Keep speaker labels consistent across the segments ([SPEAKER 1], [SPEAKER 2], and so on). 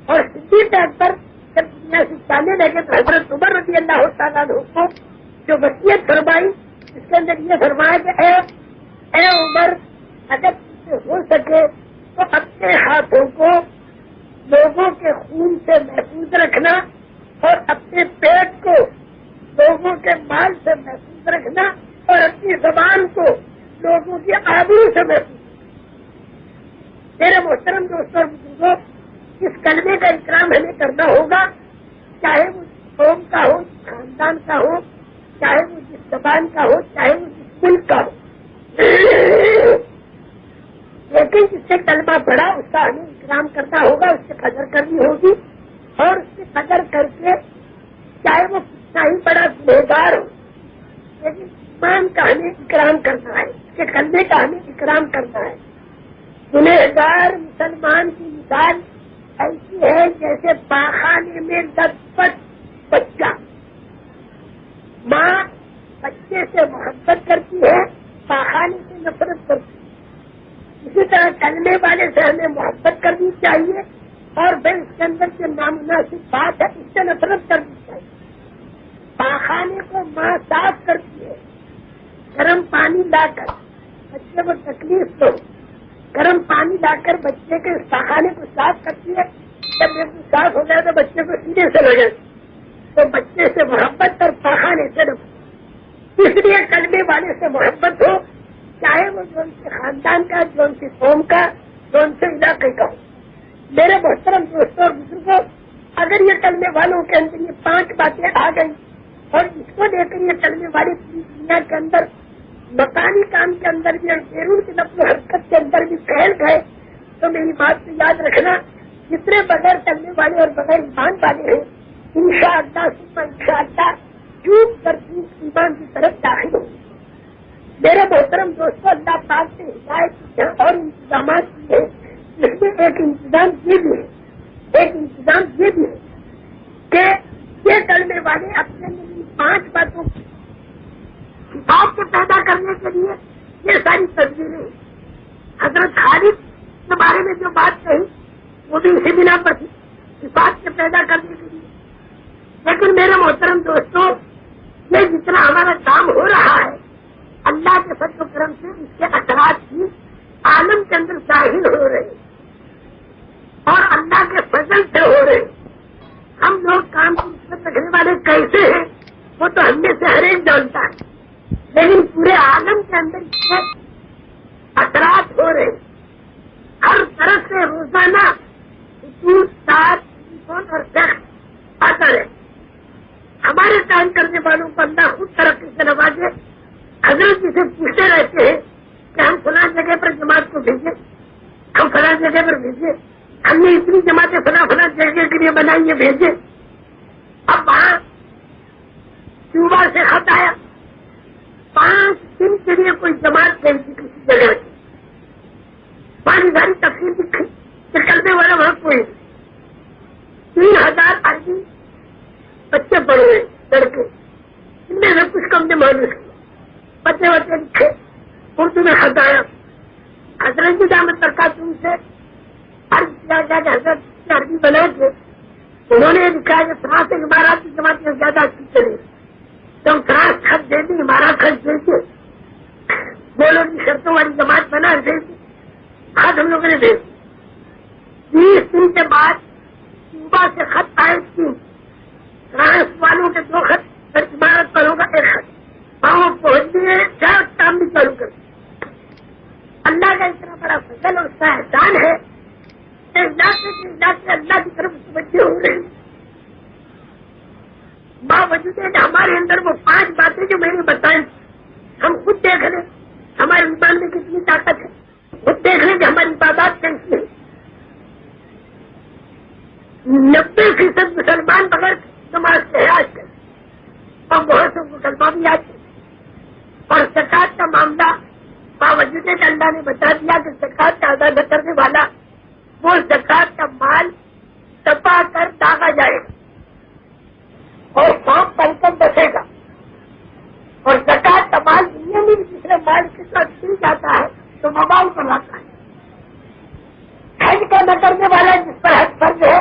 [SPEAKER 1] اور صدیق اکبر جب دنیا سے جانے لگے تو حضرت عمر رضی اللہ تعالیٰ عنہ کو جو وصیت فرمائی اس کے اندر یہ فرمایا کہ اے عمر اگر تم سے ہو سکے تو اپنے ہاتھوں کو لوگوں کے خون سے محفوظ رکھنا اور اپنے پیٹ کو لوگوں کے مال سے محفوظ رکھنا اور اپنی زبان کو لوگوں کی آبرو سے محفوظ رکھنا۔ میرے محترم دوستوں اور بزرگوں، اس کلمے کا اکرام ہمیں کرنا ہوگا، چاہے وہ قوم کا ہو، خاندان کا ہو، چاہے وہ جس زبان کا ہو، چاہے وہ جس ملک کا ہو، لیکن جس سے کلمہ پڑھا اس کا ہمیں اکرام کرنا ہوگا، اس سے قدر کرنی ہوگی، اور اس سے قدر کر کے چاہے وہ کتنا ہی بڑا گنہگار ہو لیکن ایمان کا ہمیں اکرام کرنا ہے، اس کے کلمے کا ہمیں اکرام کرنا ہے۔ گنہگار مسلمان کی مثال ایسی ہے جیسے پاخانے میں لطپت بچہ، ماں بچے سے محبت کرتی ہے، پاخانے سے نفرت کرتی ہے، اسی طرح کلمے والے سے ہمیں محبت کرنی چاہیے، اور پھر اس کے اندر جو نامناسب بات ہے اس سے نفرت کرنی چاہیے۔ پاخانے کو ماں صاف کرتی ہے، گرم پانی لا کر بچے کو تکلیف دو، گرم پانی لا کر بچے کے پاخانے کو صاف کرتی ہے، جب بالکل صاف ہو جائے تو بچے کو سیدھے سے لگے، تو بچے سے محبت اور پاخانے سے نفرت۔ اس لیے کلمے والے سے محبت ہو، چاہے وہ جو ان کے خاندان کا، جو ان کی قوم کا، جو ان سے علاقے کا ہو۔ میرے محترم دوستوں اور بزرگوں، اگر یہ کلمے والوں کے اندر یہ 5 باتیں آ گئی اور اس کو لے کر یہ کلمے والے پوری دنیا کے اندر مکانی کام کے اندر بھی اور بیرون کی نقل و حرکت کے اندر بھی پھیل گئے تو میری بات کو یاد رکھنا، جتنے بغیر کلمے والے اور بغیر ایمان والے ہیں انشاءاللہ ثم انشاءاللہ چوک پر چوک ایمان کی طرف داخل ہوں۔ میرے محترم دوستوں، اللہ پاک نے ہدایت کی اور انتظامات کیے ہیں، اس میں ایک انتظام یہ بھی ہے کہ یہ کلمے والے اپنے لیے 5 باتوں صفات کو پیدا کرنے کے لیے یہ ساری تدبیریں، حضرت خالد کے بارے میں جو بات کہی وہ بھی اسی بنا پر تھی، صفات کے پیدا کرنے کے لیے۔ لیکن میرے محترم دوستوں، یہ جتنا ہمارا کام ہو رہا ہے اللہ کے فضل و کرم سے اس کے اثرات بھی عالم کے اندر ظاہر ہو رہے ہیں اور اللہ کے فضل سے ہو رہے ہیں۔ ہم لوگ کام کی نسبت رکھنے والے کیسے ہیں وہ تو ہم میں سے ہر ایک جانتا ہے، لیکن پورے عالم کے اندر اس کے اثرات ہو رہے ہیں۔ ہر طرف سے روزانہ ٹیلیفون اور ٹیکسٹ آتا رہے۔ ہمارے کام کرنے والوں کو اللہ خود ترقی سے نوازے۔ حضرت جسے پوچھتے رہتے ہیں کہ ہم فلاں جگہ پر جماعت کو بھیجیں، ہم فلاں جگہ پر بھیجیں، ہم نے اتنی جماعتیں فلاں جگہ کے لیے بنائی یہ بھیجیں۔ اب وہاں کیوبا سے خط آیا، 5 دن کے لیے کوئی جماعت نہیں تھی کسی جگہ کی، پانی ساری تفصیل دکھی، نکلنے والا وہاں کوئی نہیں۔ 3000 عربی بچے پڑھ گئے لڑکے، ان میں سے کچھ کم نے مانوس کیا، بچے لکھے، اردو میں خط آیا۔ حضرت دامت برکاتہم سے عرض کیا گیا کہ حضرت کی عربی بنا کے انہوں نے لکھا کہ فرانس امارات کی جماعتیں زیادہ اچھی چلے، تو ہم فرانس خط دے دی، امارات خط دے دی، وہ لوگ کی شرطوں والی جماعت بنا دے دی، خط ہم لوگوں نے دے دی۔ 20 دن کے بعد کیوبا سے خط آئے تھی، فرانس والوں کے 2 خط اور امارت والوں کا 1 خط، وہاں پہنچ گئے، چار کام بھی چالو کر دیا۔ اللہ کا اتنا بڑا فضل اور اس کا احسان ہے کہ اللہ کی طرف متوجہ ہو رہے ہیں۔ باوجود ہے کہ ہمارے اندر وہ 5 باتیں جو میں نے بتائیں، ہم خود دیکھ لیں ہمارے ایمان میں کتنی طاقت ہے، خود دیکھ لیں کہ ہماری عبادات کیسی ہے۔ 90% مسلمان بغیر نماز سے آج کل، اور بہت سے مسلمان بھی آج کل، اور زکات کا معاملہ باوجود ہے کہ اللہ نے بتا دیا کہ زکات کا ادا نہ کرنے والا وہ زکات کا مال دبا کر داغا جائے گا اور سانپ بن کر بسے گا، اور زکات کا مال دنیا میں بھی دوسرے مال کے ساتھ چھل جاتا ہے تو موبائل پر لاتا ہے۔ حج کا نہ کرنے والا جس پر حج فرض ہے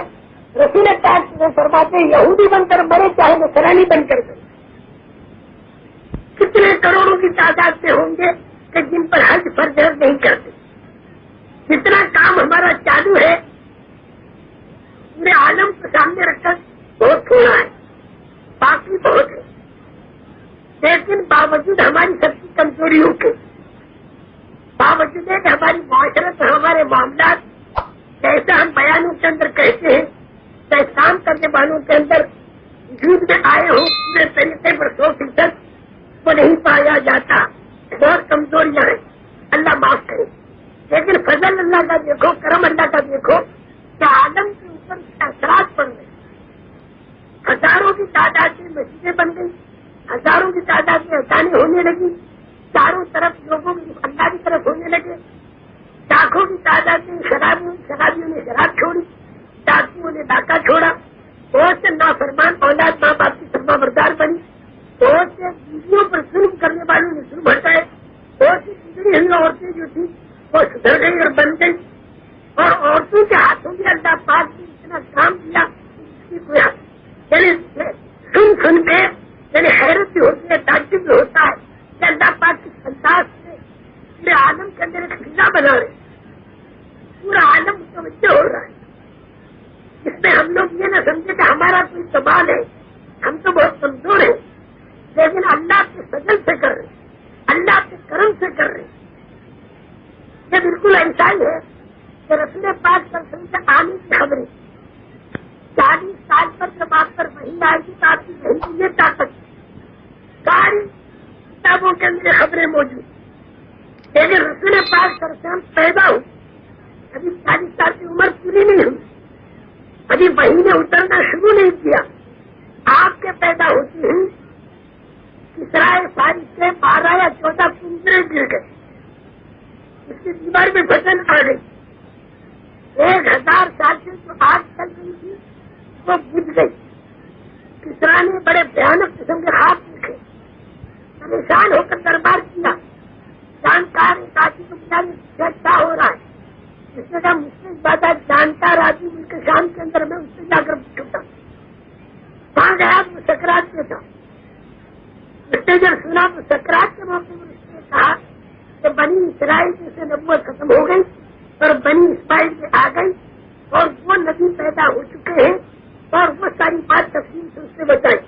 [SPEAKER 1] باتیں یہودی بن کر مرے چاہے نصرانی بن کر مرے. کتنے کروڑوں کی تعداد سے ہوں گے کہ جن پر حج فرض نہیں کرتے. جتنا کام ہمارا چالو ہے پورے عالم کو سامنے رکھ کر بہت تھوڑا ہے، باقی بہت ہے. لیکن باوجود ہماری سب کی کمزوریوں کے باوجود ہے کہ ہماری معاشرت اور ہمارے معاملات جیسا ہم بیانوں کے اندر کہتے ہیں جیسے کام کرنے والوں کے اندر وجود میں آئے ہوں پورے طریقے پر 100% وہ نہیں پایا جاتا. بہت کمزوریاں ہیں، اللہ معاف کرے. لیکن فضل اللہ کا دیکھو، کرم اللہ کا دیکھو کہ عالم کے اوپر اثرات پڑ گئے. ہزاروں کی تعداد میں مسجدیں بن گئی، ہزاروں کی تعداد میں اذانیں ہونے لگی، چاروں طرف لوگوں کی اللہ کی طرف ہونے لگے. لاکھوں کی تعداد میں شرابیوں نے شراب چھوڑی، ڈاکوؤں نے ڈاکہ چھوڑا. بہت سے نافرمان اولاد ماں باپ کی فرما بردار بنی. بہت سے بیویوں پر ظلم کرنے والوں نے ظلم ہٹائے. بہت سی بگڑی ہوئی عورتیں جو تھی وہ سدھر گئی اور بن گئی. اور عورتوں کے ہاتھوں میں اللہ پاک نے اتنا کام کیا اس کی کوئی یعنی سن کے یعنی حیرت بھی ہوتی ہے، تعجب بھی ہوتا ہے کہ اللہ پاک کی انداز سے پورے عالم کے اندر ایک فضا بنا رہے. پورا عالم متوجہ ہو رہا ہے. اس میں ہم لوگ یہ نہ سمجھے کہ ہمارا کوئی کمال ہے، ہم تو بہت کمزور ہیں، لیکن اللہ کے فضل سے کر رہے، اللہ کے کرم سے کر رہے. یہ بالکل ایسا ہی ہے کہ رسول پاک صلی اللہ علیہ وسلم سے آنے کی خبریں 40 سال پر جب آپ پر وہی آئے گی تو آپ کی وہی کی یہ طاقت ساری کتابوں کے اندر خبریں موجود. لیکن رسول پاک صلی اللہ علیہ وسلم پیدا ہوئی، ابھی 40 سال کی عمر پوری نہیں ہوئی، ابھی وہی نے اترنا شروع نہیں کیا. آپ کے پیدا ہوتی ہیں اسرائیل فارس سے 12 یا 14 کنجرے گر گئے، اس کی دیوار میں پھسل آ گئی. 1000 سال سے جو آگ چل رہی تھی وہ بجھ گئی. کسرا نے بڑے بھیانک قسم کے خواب دیکھے، پریشان ہو کر دربار کیا. جانکار ایک آدمی کو بیچارے سے کیا ہو رہا ہے. اس نے کہا مجھ سے بات جانکار آدمی مل کے شام کے اندر میں اس سے جا کر پوچھتا. وہاں گیا وہ سکرات میں تھا. اس نے جب سنا تو سکرات کے موقع پر اس نے کہا کہ بنی اسرائیل سے نبوت ختم ہو گئی اور بنی اسماعیل میں آ گئی اور وہ نبی پیدا ہو چکے ہیں اور وہ ساری بات تفصیل سے اس نے بتائی.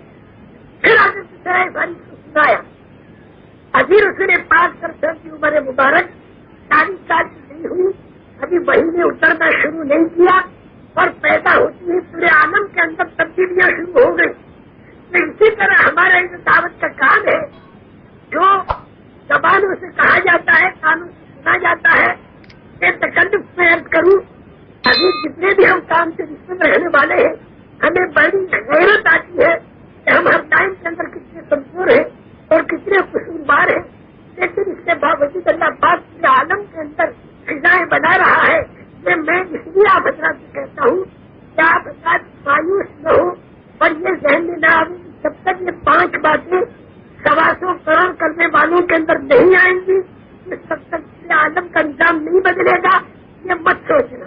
[SPEAKER 1] پھر آگے اسرائیل فارس کو سنایا. ابھی رسول پاک کر سر کی عمر مبارک 40 سال کی نہیں ہوئی، ابھی وہی نے اترنا شروع نہیں کیا اور پیدا ہوتی ہے پورے عالم کے اندر تبدیلیاں شروع ہو گئی. اسی طرح ہمارا یہ دعوت کا کام ہے جو زبانوں سے کہا جاتا ہے، کانوں سے سنا جاتا ہے. یہ تکلف میں عرض کروں ابھی جتنے بھی ہم کام سے رشتے میں رہنے والے ہیں ہمیں بڑی غیرت آتی ہے کہ ہم ہر ٹائم کے اندر کتنے کمزور ہیں اور کتنے قصوروار ہیں. لیکن اس کے باوجود اللہ پاک کے عالم کے اندر فضائیں بنا رہا ہے. میں اس لیے آپ حضرات سے کہتا ہوں کہ آپ حضرات مایوس نہ ہو اور یہ ذہن میں نہ آئے جب تک یہ 5 باتیں 125 کروڑ کرنے والوں کے اندر نہیں آئیں گی اس تب تک عالم کا نظام نہیں بدلے گا. یہ مت سوچنا.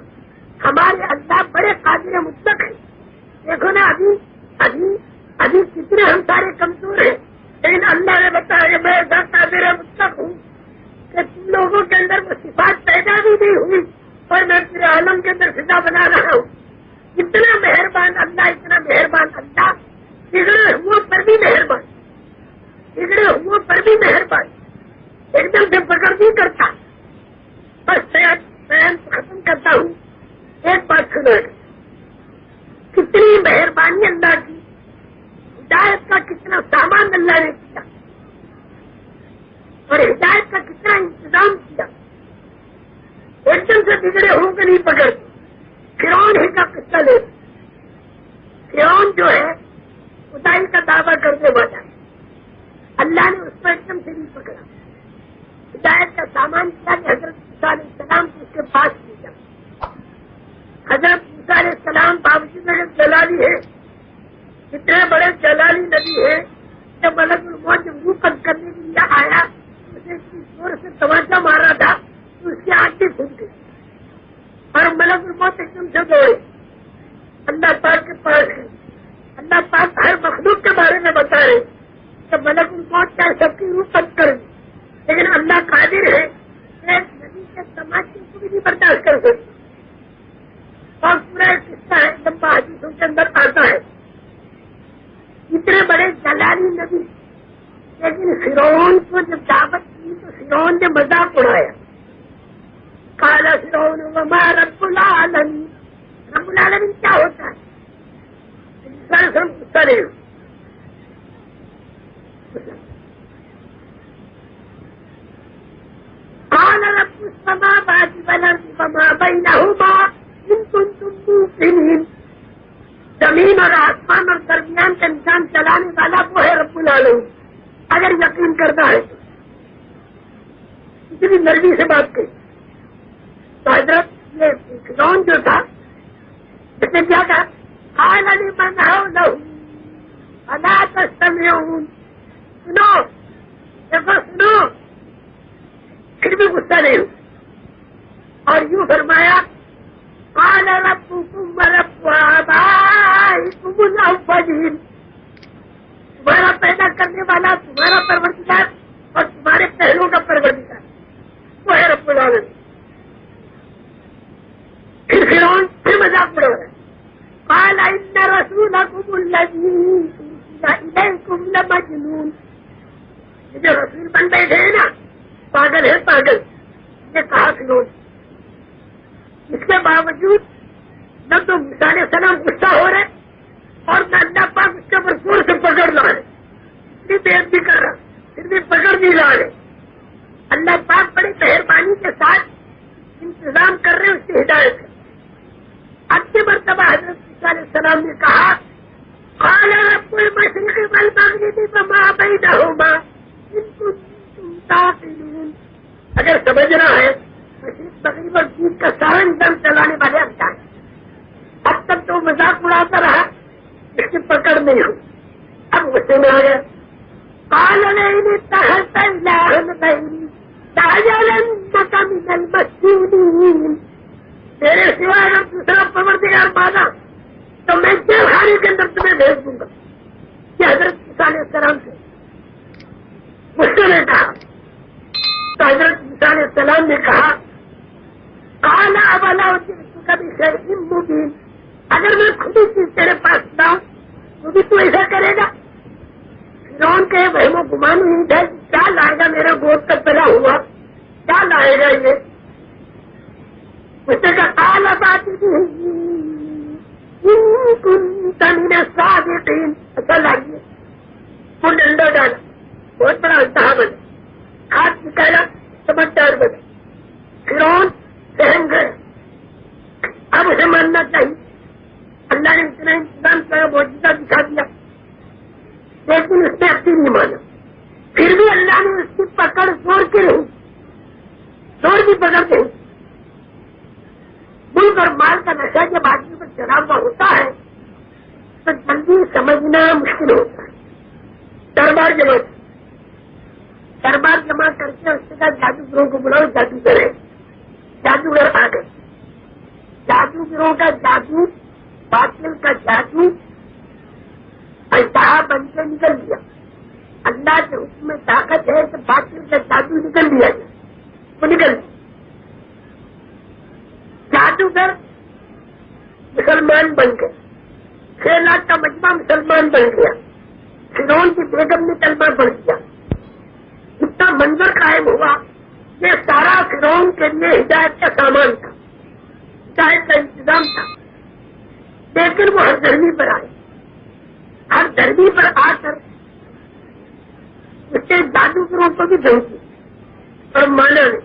[SPEAKER 1] ہمارے اللہ بڑے قادر مطلق ہیں. دیکھو نا ابھی کتنے ہم سارے کمزور ہیں، لیکن اللہ نے بتایا میں قادر مطلق ہوں کہ تم لوگوں کے اندر وہ صفات پیدا بھی نہیں ہوئی اور میں پورے عالم کے اندر فضا بنا رہا ہوں. اتنا مہربان اللہ، اتنا مہربان اللہ، بگڑے ہوئے پر بھی مہربان، بگڑے ہوئے پر بھی مہربان، ایک دم سے پکڑ نہیں کرتا. بس بیان ختم کرتا ہوں. ایک بات سنو، کتنی مہربانی اللہ کی، ہدایت کا کتنا سامان اللہ نے کیا اور ہدایت کا کتنا انتظام کیا. ایک دم سے بگڑے ہو کے نہیں پکڑتے. فرعون ہی کا قصہ لے، فرعون جو ہے خدائی کا دعویٰ کرنے والا ہے، اللہ نے اس کو ایک دم سے نہیں پکڑا. ہدایت کا سامان کیا کہ حضرت موسیٰ علیہ السلام کو اس کے پاس لے جا. حضرت موسیٰ علیہ السلام باوجود میں جلالی ہے، اتنے بڑے جلالی نبی ہے، جب ملک الموت جب روح قبض کرنے کے لیے آیا اسے اتنی زور سے تماچا مارا تھا تو اس کی آنکھیں پھٹ گئی اور ملک الموت ایک دم سے دوڑے اللہ پاک کے پاس گئی. اللہ پاک ہر مخلوق کے بارے میں بتا رہے کہ ملک الموت کا سب کی روح بند کر دی، لیکن اللہ قادر ہے ایک نبی کے تماشے کو بھی نہیں برداشت کر سکتے. اور پورا ایک قصہ ہے، لمبا حدیثوں کے اندر آتا ہے. اتنے بڑے جلالی نبی، لیکن فرعون کو جب دعوت کی تو فرعون نے مذاق اڑایا. قال فرعون وما رب العالمین، رب العالمین کیا ہوتا ہے؟ غصہ نہیں. قال رب السماوات والارض وما بینہما ان کنتم موقنین، زمین اور آسمان اور درمیان کا انسان چلانے والا وہ ہے رب العالمین، اگر یقین کرنا ہے تو. اتنی نرمی سے بات کہی تو حضرت یہ فرعون جو تھا اس نے کیا کہا؟ قال لمن حولہ الا تستمعون، سنو دیکھو سنو، پھر بھی غصہ نہیں ہو. اور یوں فرمایا قال ربکم ورب آبائکم الاولین، تمہارا پیدا کرنے والا تمہارا پروردگار اور تمہارے پہلوں کا پروردگار وہ ہے رب العالمین. پھر فرعون پھر مذاق اڑا رہا ہے. قال ان رسولکم الذی ارسل الیکم لمجنون، یہ جو رسول بن بیٹھے ہیں نا پاگل ہے پاگل، یہ کہا فرعون. اس کے باوجود نہ تو موسیٰ علیہ السلام غصہ ہو رہے اور نہ اللہ پاک اس کے اوپر زور سے پکڑ لا رہے، اتنی دیر بھی کر رہا پھر بھی پکڑ نہیں لا رہے. اللہ پاک بڑی مہربانی کے ساتھ انتظام کر رہے اس کی ہدایت ہے. اگلی مرتبہ حضرت موسیٰ علیہ السلام نے کہا قال رب المشرق والمغرب وما بینہما ان کنتم تعقلون، اگر سمجھنا ہے مشرق مغرب اور چیز کا سارا نظام چلانے والے اللہ ہے. اب تک تو مذاق اڑاتا رہا، اس کی پکڑ نہیں ہوئی. اب غصے میں آ گیا. قال لئن اتخذت الہا غیری لأجعلنک من المسجونین، میرے سوا اگر دوسرا پروردگار مانا تو میں جیل خانے کے اندر تمہیں بھیج دوں گا. یہ حضرت موسیٰ علیہ السلام سے غصے نے کہا. تو حضرت موسیٰ علیہ السلام نے کہا قال اولا جئتک بشیء مبین، اگر میں خود ہی چیز تیرے پاس لاؤں تو بھی تو ایسا کرے گا؟ فرعون کے وہم و گمان نہیں تھا کیا لائے گا میرا گود کا پلا ہوا، کیا لائے گا یہ. اس نے کہا قال باتنی ان کنت من الصادقین. اچھا لائیے وہ ڈنڈا ڈالا، بہت بڑا التہا بنا، ہاتھ نکالا، سمجھدار بنا. فرعون سہم گئے. اب اسے ماننا چاہیے، اللہ نے اتنا انتظام کیا، معجزہ دکھا دیا، لیکن اس نے اپنی نہیں مانا. پھر بھی اللہ نے اس کی پکڑ زور کی نہیں، زور کی پکڑ نہیں. ملک اور مال کا نشہ جب آدمی پر چڑھا ہوا ہوتا ہے تو جلدی سمجھنا مشکل ہوتا ہے. دربار جمع کر کے اس کے بعد جادوگروں کو بلاؤ، جادو کرے. جادوگر آ گئے. جادوگروں کا جادو، باطل کا جادو التہا بن کے نکل دیا. اللہ کے حکم میں طاقت ہے کہ باطل کا جادو نکل دیا جائے، وہ نکل دیا. جادوگر مسلمان بن گئے، 6 لاکھ کا مجمع مسلمان بن گیا. فرعون کی بیگم نے کلمہ پڑھ دیا. اتنا منظر قائم ہوا، یہ سارا فرعون کے لیے ہدایت کا سامان تھا، ہدایت کا انتظام تھا. لیکن وہ ہر دھرمی پر آئے. ہر دھرمی پر آ کر اس کے جادوگروں کو بھی دھمکی اور مانا نہیں.